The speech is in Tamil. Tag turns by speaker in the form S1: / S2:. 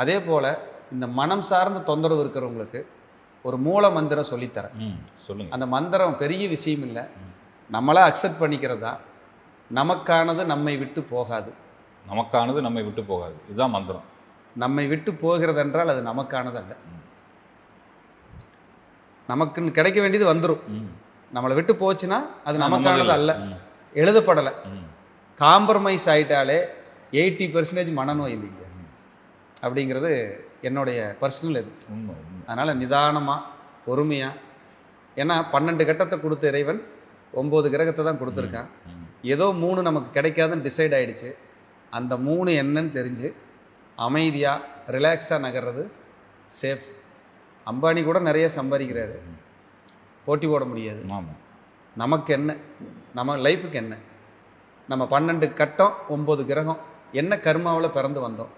S1: அதே போல் இந்த மனம் சார்ந்த தொந்தரவு இருக்கிறவங்களுக்கு ஒரு மூல மந்திரம் சொல்லித்தரேன்.
S2: சொல்லுங்க.
S1: அந்த மந்திரம் பெரிய விஷயம் இல்லை, நம்மளா அக்செப்ட் பண்ணிக்கிறது தான். நமக்கானது நம்மை விட்டு போகாது.
S2: நமக்கானது நம்மை விட்டு போகாது, இதுதான் மந்திரம்.
S1: நம்மை விட்டு போகிறது என்றால் அது நமக்கானது அல்ல. நமக்குன்னு கிடைக்க வேண்டியது வந்துடும். நம்மளை விட்டு போச்சுன்னா அது நமக்கானது அல்ல, எழுதப்படலை. காம்ப்ரமைஸ் ஆகிட்டாலே 80% மனநோய் இல்லைங்க அப்படிங்கிறது என்னுடைய பர்சனல் இது. அதனால் நிதானமாக பொறுமையாக, ஏன்னா 12 கட்டத்தை கொடுத்த இறைவன் 9 கிரகத்தை தான் கொடுத்துருக்கான். ஏதோ 3 நமக்கு கிடைக்காதுன்னு டிசைட் ஆகிடுச்சு. அந்த 3 என்னன்னு தெரிஞ்சு அமைதியாக ரிலாக்ஸாக நகர்றது சேஃப். அம்பானி கூட நிறைய சம்பாதிக்கிறாரு, போட்டி போட முடியாது. நமக்கு என்ன, நம்ம லைஃபுக்கு என்ன, நம்ம 12 கட்டம் 9 கிரகம் என்ன கர்மாவில் பிறந்து வந்தோம்.